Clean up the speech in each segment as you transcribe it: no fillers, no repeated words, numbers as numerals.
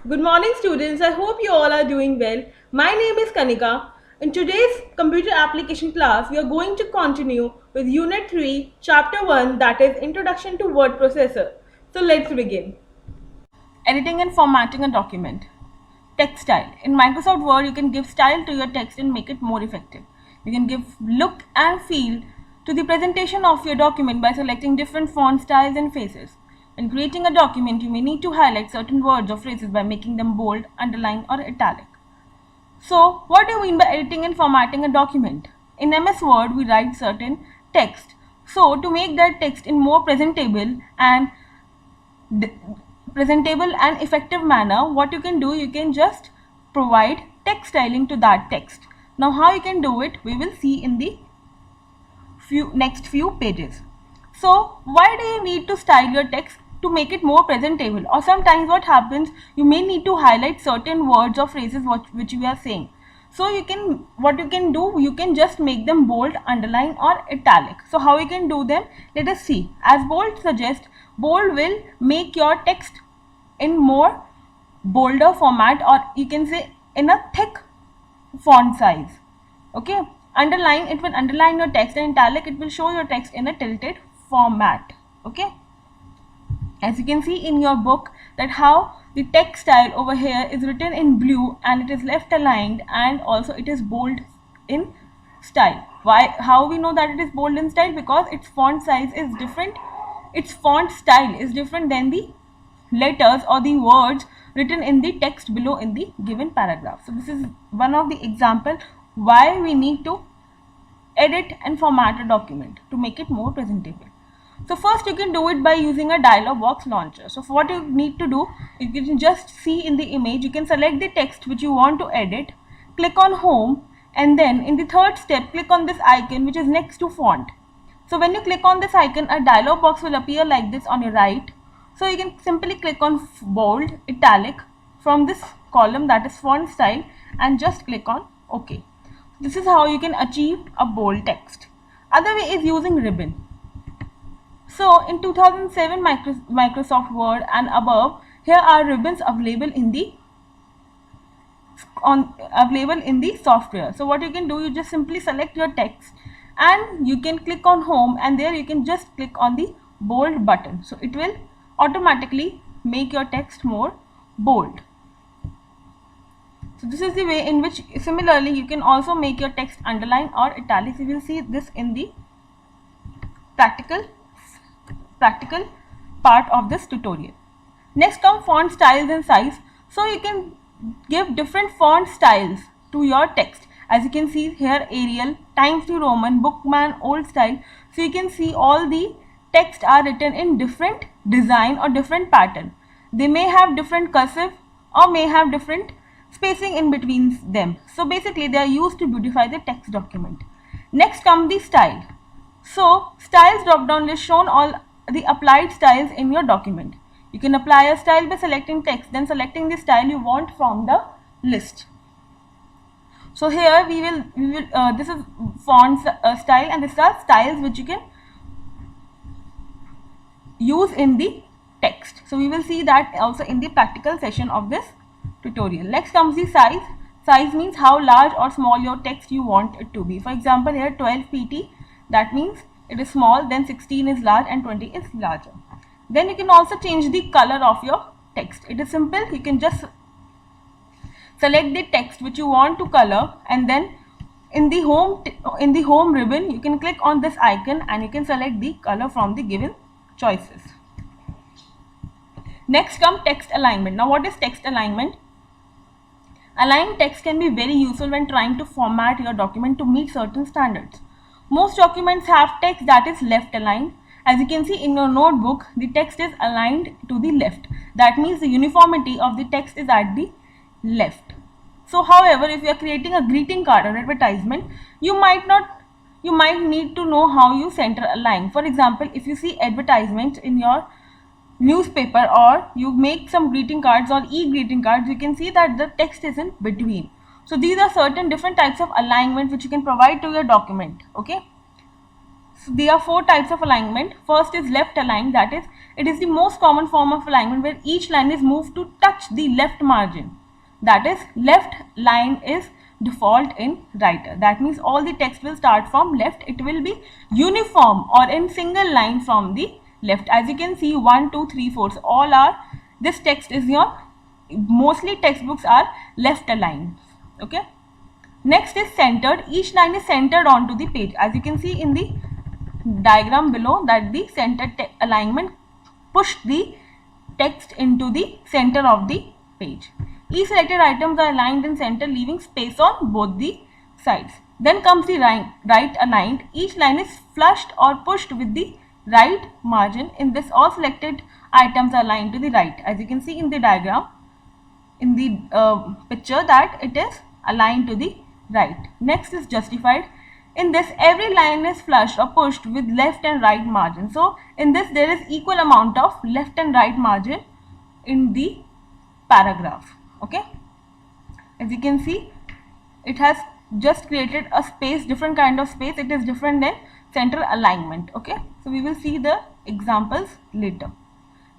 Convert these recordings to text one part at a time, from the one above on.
Good morning, students. I hope you all are doing well. My name is Kanika. In today's computer application class, we are going to continue with Unit 3, Chapter 1, that is Introduction to Word Processor. So let's begin. Editing and formatting a document. Text style. In Microsoft Word, you can give style to your text and make it more effective. You can give look and feel to the presentation of your document by selecting different font styles and faces. When creating a document, you may need to highlight certain words or phrases by making them bold, underline, or italic. So, what do you mean by editing and formatting a document? In MS Word, we write certain text. So, to make that text in more presentable and effective manner, what you can do, you can just provide text styling to that text. Now, how you can do it, we will see in the next few pages. So, why do you need to style your text? To make it more presentable, or sometimes what happens, you may need to highlight certain words or phrases which you are saying. So what you can do, you can just make them bold, underline, or italic. So how you can do them, let us see. As bold suggests, bold will make your text in more bolder format, or you can say in a thick font size. Okay, underline, it will underline your text, and italic, it will show your text in a tilted format. Okay, as you can see in your book that how the text style over here is written in blue and it is left aligned, and also it is bold in style. How we know that it is bold in style? Because its font size is different, its font style is different than the letters or the words written in the text below in the given paragraph. So this is one of the example why we need to edit and format a document to make it more presentable. So first you can do it by using a dialog box launcher. So what you need to do, you can just see in the image, you can select the text which you want to edit, click on home, and then in the third step, click on this icon which is next to font. So when you click on this icon, a dialog box will appear like this on your right. So you can simply click on bold, italic from this column, that is font style, and just click on OK. This is how you can achieve a bold text. Other way is using ribbon. So in 2007 Microsoft Word and above, here are ribbons available in the software. So what you can do, you just simply select your text and you can click on home, and there you can just click on the bold button. So it will automatically make your text more bold. So this is the way in which similarly you can also make your text underline or italic. You will see this in the practical part of this tutorial. Next come font styles and size. So you can give different font styles to your text. As you can see here, Arial, Times New Roman, Bookman, Old Style. So you can see all the text are written in different design or different pattern. They may have different cursive or may have different spacing in between them. So basically they are used to beautify the text document. Next come the style. So styles drop down list shown all the applied styles in your document. You can apply a style by selecting text, then selecting the style you want from the list. So here we will this is font style, and these are styles which you can use in the text. So we will see that also in the practical session of this tutorial. Next comes the size. Size means how large or small your text you want it to be. For example, here 12 pt, that means it is small, then 16 is large, and 20 is larger. Then you can also change the color of your text. It is simple. You can just select the text which you want to color, and then in the home ribbon you can click on this icon and you can select the color from the given choices. Next come text alignment. Now what is text alignment? Aligned text can be very useful when trying to format your document to meet certain standards. Most documents have text that is left aligned. As you can see in your notebook, the text is aligned to the left. That means the uniformity of the text is at the left. So however, if you are creating a greeting card or advertisement, you might need to know how you center align. For example, if you see advertisement in your newspaper or you make some greeting cards or e-greeting cards, you can see that the text is in between. So these are certain different types of alignment which you can provide to your document. Okay, so there are 4 types of alignment. First is left aligned, that is It is the most common form of alignment where each line is moved to touch the left margin. That is, left line is default in writer. That means all the text will start from left. It will be uniform or in single line from the left. As you can see, 1, 2, 3, 4. So all are, this text is your, mostly textbooks are left aligned. Okay. Next is centered. Each line is centered onto the page. As you can see in the diagram below, that the centered alignment pushed the text into the center of the page. Each selected items are aligned in center, leaving space on both the sides. Then comes the right aligned. Each line is flushed or pushed with the right margin. In this, all selected items are aligned to the right. As you can see in the diagram, in the picture, that it is aligned to the right. Next is justified. In this, every line is flushed or pushed with left and right margin. So in this, there is equal amount of left and right margin in the paragraph. Okay, as you can see, it has just created a space, different kind of space. It is different than central alignment. Okay, so we will see the examples later.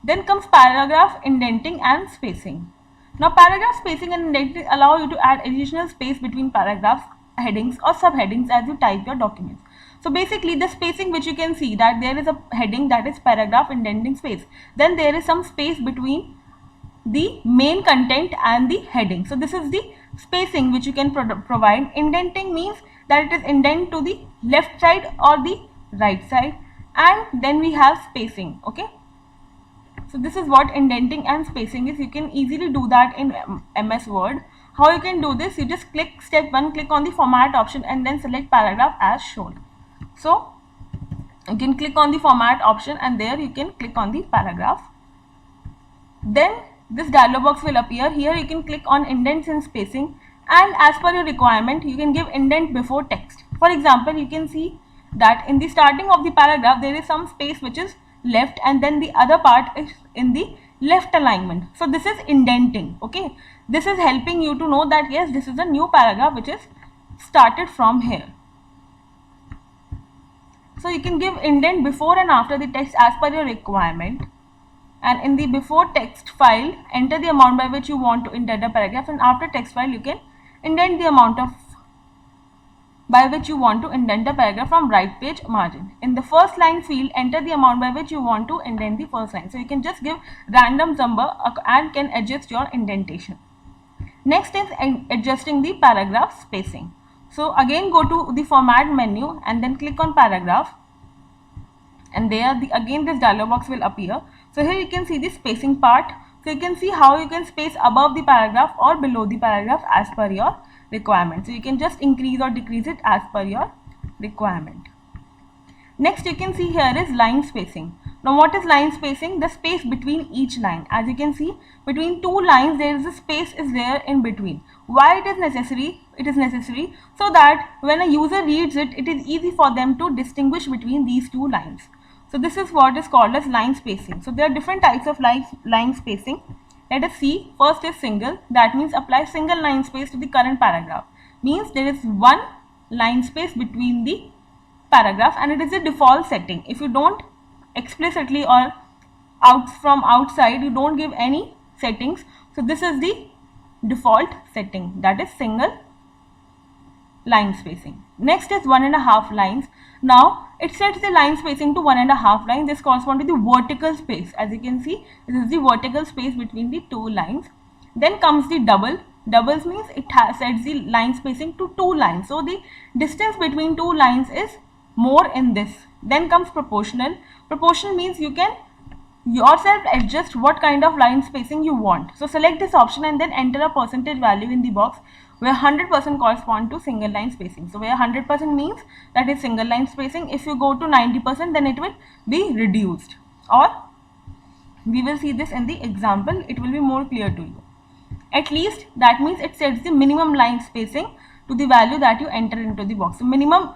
Then comes paragraph indenting and spacing. Now, paragraph spacing and indenting allow you to add additional space between paragraphs, headings or subheadings as you type your documents. So basically, the spacing which you can see, that there is a heading, that is paragraph indenting space. Then there is some space between the main content and the heading. So this is the spacing which you can provide. Indenting means that it is indent to the left side or the right side, and then we have spacing. Okay, so this is what indenting and spacing is. You can easily do that in MS Word. How you can do this? You just click step 1, click on the format option and then select paragraph as shown. So you can click on the format option and there you can click on the paragraph. Then this dialog box will appear. Here you can click on indents and spacing, and as per your requirement you can give indent before text. For example, you can see that in the starting of the paragraph there is some space which is left, and then the other part is in the left alignment. So this is indenting. Okay, this is helping you to know that yes, this is a new paragraph which is started from here. So you can give indent before and after the text as per your requirement. And in the before text file, enter the amount by which you want to indent a paragraph, and after text file you can indent the amount of by which you want to indent a paragraph from right page margin. In the first line field, enter the amount by which you want to indent the first line. So you can just give random number and can adjust your indentation. Next is adjusting the paragraph spacing. So again, go to the format menu and then click on paragraph, and there again this dialog box will appear. So here you can see the spacing part. So you can see how you can space above the paragraph or below the paragraph as per your requirement. So you can just increase or decrease it as per your requirement. Next, you can see here is line spacing. Now what is line spacing? The space between each line. As you can see, between two lines there is a space is there in between. Why it is necessary? It is necessary so that when a user reads it, it is easy for them to distinguish between these two lines. So this is what is called as line spacing. So there are different types of line spacing. Let us see. First is single. That means apply single line space to the current paragraph. Means there is one line space between the paragraph, and it is a default setting. If you don't explicitly or from outside, you don't give any settings. So this is the default setting, that is single line spacing. Next is 1.5 lines. Now it sets the line spacing to 1.5 lines. This corresponds to the vertical space. As you can see, this is the vertical space between the two lines. Then comes the double. Doubles means it sets the line spacing to 2 lines. So the distance between two lines is more in this. Then comes proportional. Proportional means you can yourself adjust what kind of line spacing you want. So select this option and then enter a percentage value in the box where 100% correspond to single line spacing. So where 100% means that is single line spacing. If you go to 90%, then it will be reduced, or we will see this in the example. It will be more clear to you. At least, that means it sets the minimum line spacing to the value that you enter into the box. So minimum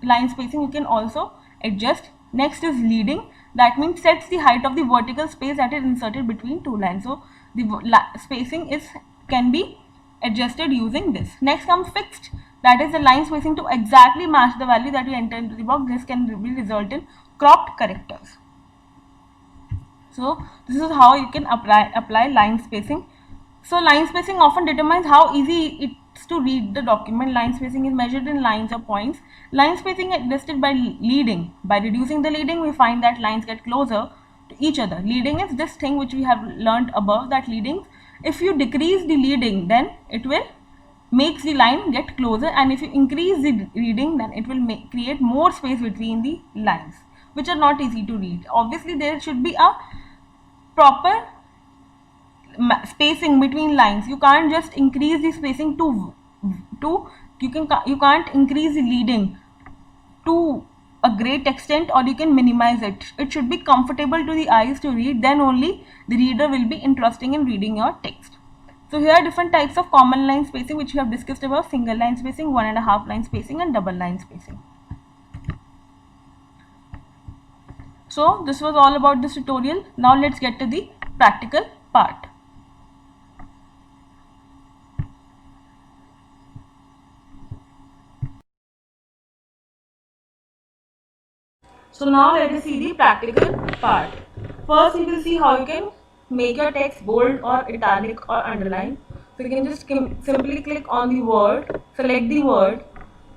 line spacing you can also adjust. Next is leading. That means sets the height of the vertical space that is inserted between two lines. So the spacing can be adjusted using this. Next comes fixed. That is the line spacing to exactly match the value that you enter into the box. This can result in cropped characters. So this is how you can apply line spacing. So line spacing often determines how easy it is to read the document. Line spacing is measured in lines or points. Line spacing is listed by leading. By reducing the leading, we find that lines get closer to each other. Leading is this thing which we have learned above, that leading, if you decrease the leading, then it will makes the line get closer, and if you increase the reading, then it will create more space between the lines, which are not easy to read. Obviously there should be a proper spacing between lines. You can't just increase the spacing to you can't increase the leading to a great extent, or you can minimize it. It should be comfortable to the eyes to read, then only the reader will be interested in reading your text. So here are different types of common line spacing which we have discussed about: single line spacing, 1.5 line spacing, and double line spacing. So this was all about this tutorial. Now let's get to the practical part. So now let us see the practical part. First you will see how you can make your text bold or italic or underline. So you can just simply click on the word, select the word,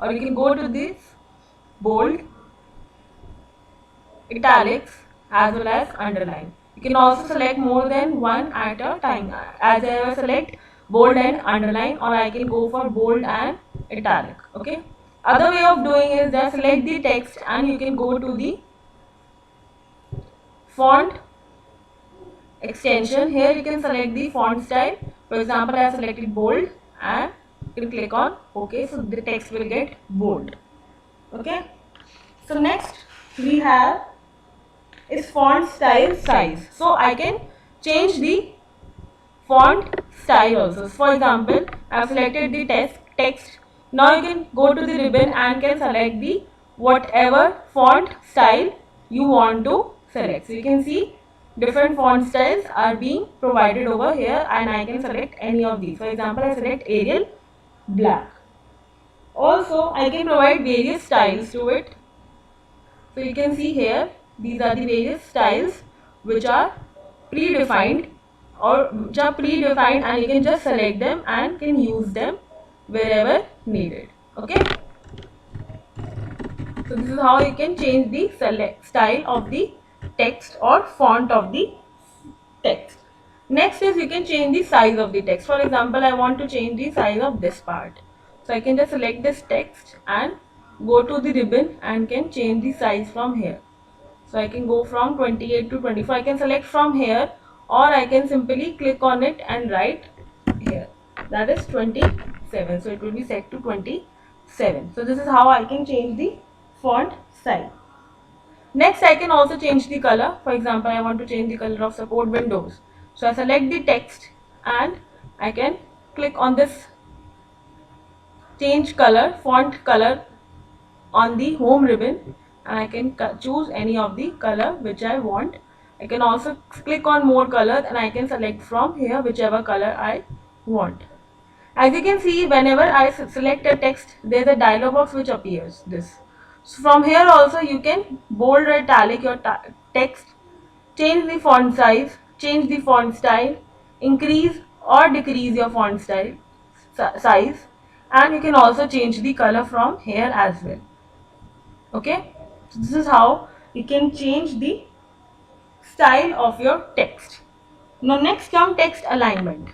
or you can go to this bold, italics as well as underline. You can also select more than one at a time. As I will select bold and underline, or I can go for bold and italic. Okay. Other way of doing is that select the text and you can go to the font extension. Here you can select the font style. For example, I have selected bold and you can click on OK. So the text will get bold. Okay. So next we have is font style size. So I can change the font style also. For example, I have selected the text. Now you can go to the ribbon and can select the whatever font style you want to select. So you can see different font styles are being provided over here, and I can select any of these. For example, I select Arial black. Also, I can provide various styles to it. So you can see here, these are the various styles which are predefined and you can just select them and can use them wherever needed. Okay. So this is how you can change the style of the text or font of the text. Next is you can change the size of the text. For example, I want to change the size of this part. So I can just select this text and go to the ribbon and can change the size from here. So I can go from 28 to 24. I can select from here, or I can simply click on it and write here. That is 27. So it will be set to 27. So this is how I can change the font style. Next, I can also change the color. For example, I want to change the color of support windows. So I select the text and I can click on this change color, font color on the home ribbon, and I can choose any of the color which I want. I can also click on more colors and I can select from here whichever color I want. As you can see, whenever I select a text, there is a dialog box which appears. So from here also you can bold or italic your text, change the font size, change the font style, increase or decrease your font style size, and you can also change the color from here as well. Okay, so this is how you can change the style of your text. Now next comes text alignment.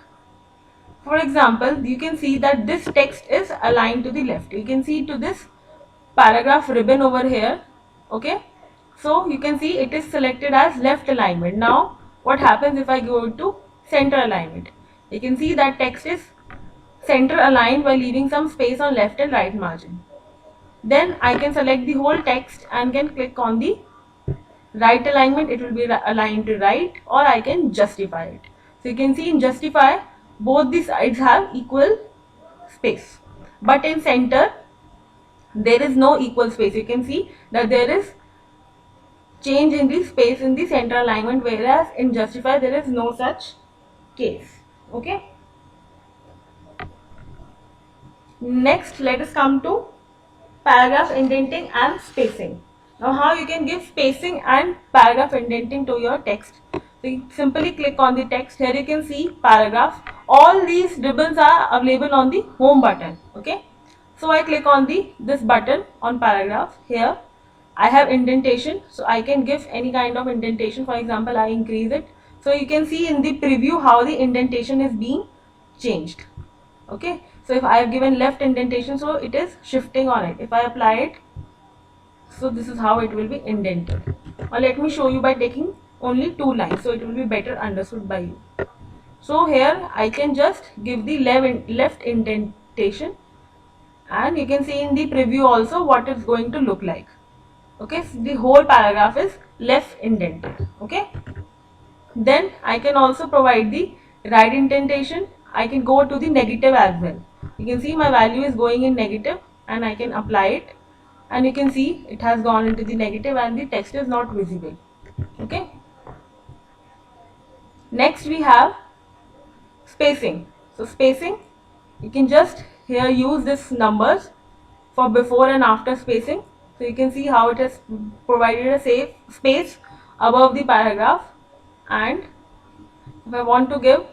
For example, you can see that this text is aligned to the left. You can see to this paragraph ribbon over here. Okay, so you can see it is selected as left alignment. Now what happens if I go to center alignment? You can see that text is center aligned while leaving some space on left and right margin. Then I can select the whole text and can click on the right alignment. It will be aligned to right, or I can justify it. So you can see in justify, both the sides have equal space, but in center there is no equal space. You can see that there is change in the space in the center alignment, whereas in justify there is no such case. Okay. Next, let us come to paragraph indenting and spacing. Now how you can give spacing and paragraph indenting to your text. So you simply click on the text. Here you can see paragraph. All these ribbons are available on the home button. Okay. So I click on this button on paragraph. Here I have indentation, so I can give any kind of indentation. For example, I increase it. So you can see in the preview how the indentation is being changed. Okay. So if I have given left indentation, so it is shifting on it. If I apply it, so this is how it will be indented. Now let me show you by taking only 2 lines, so it will be better understood by you. So here I can just give the left indentation, and you can see in the preview also what it's going to look like. Okay, so the whole paragraph is left indented. Okay, then I can also provide the right indentation. I can go to the negative as well. You can see my value is going in negative, and I can apply it, and you can see it has gone into the negative and the text is not visible. Okay, next we have spacing. So spacing, you can just here use this numbers for before and after spacing. So you can see how it has provided a safe space above the paragraph, and if I want to give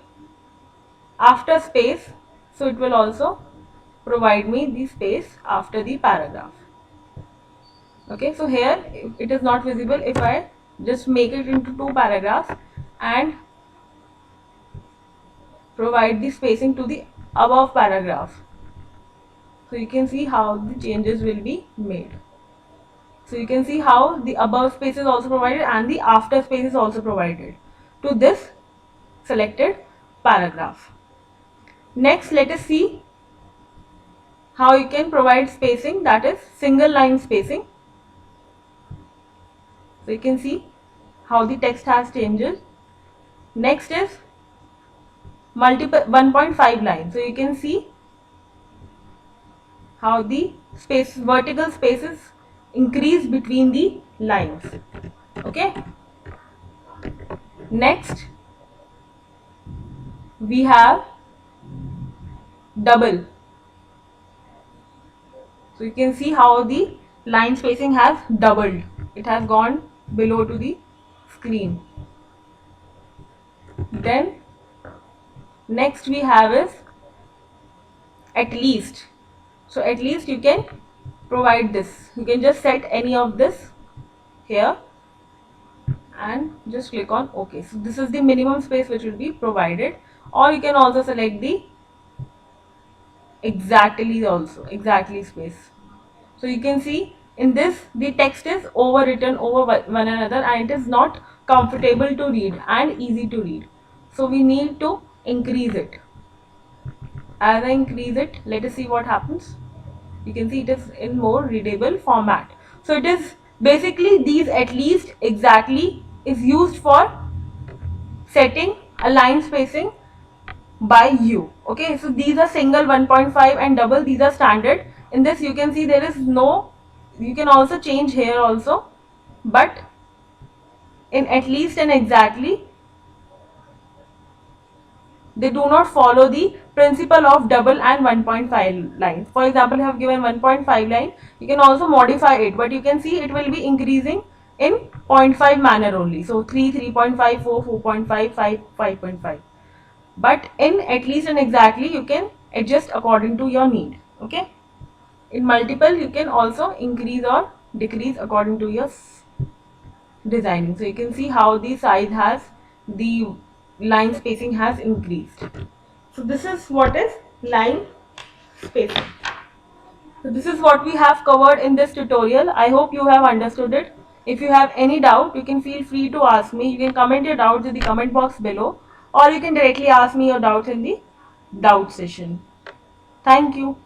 after space, so it will also provide me the space after the paragraph. Okay, so here it is not visible. If I just make it into 2 paragraphs and provide the spacing to the above paragraph, so you can see how the changes will be made. So you can see how the above space is also provided and the after space is also provided to this selected paragraph. Next, let us see how you can provide spacing, that is single line spacing. So you can see how the text has changes. Next is multiple 1.5 lines. So you can see how the vertical spaces increase between the lines. Okay. Next we have double. So you can see how the line spacing has doubled. It has gone below to the screen. Then next we have is at least. So at least you can provide this. You can just set any of this here and just click on OK. So this is the minimum space which will be provided, or you can also select the exactly space. So you can see in this the text is overwritten over one another and it is not comfortable to read and easy to read. So we need to increase it. As I increase it, let us see what happens. You can see it is in more readable format. So it is basically these at least exactly is used for setting a line spacing by you. Okay, so these are single 1.5 and double, these are standard. In this you can see there is no, you can also change here also, but in at least and exactly they do not follow the principle of double and 1.5 lines. For example, I have given 1.5 line, you can also modify it, but you can see it will be increasing in 0.5 manner only. So 3, 3.5, 4, 4.5, 5, 5.5. But in at least and exactly you can adjust according to your need. Okay. In multiple you can also increase or decrease according to your designing. So you can see how the size has, the line spacing has increased. So this is what is line spacing. So this is what we have covered in this tutorial. I hope you have understood it. If you have any doubt, you can feel free to ask me. You can comment your doubts in the comment box below, or you can directly ask me your doubts in the doubt session. Thank you.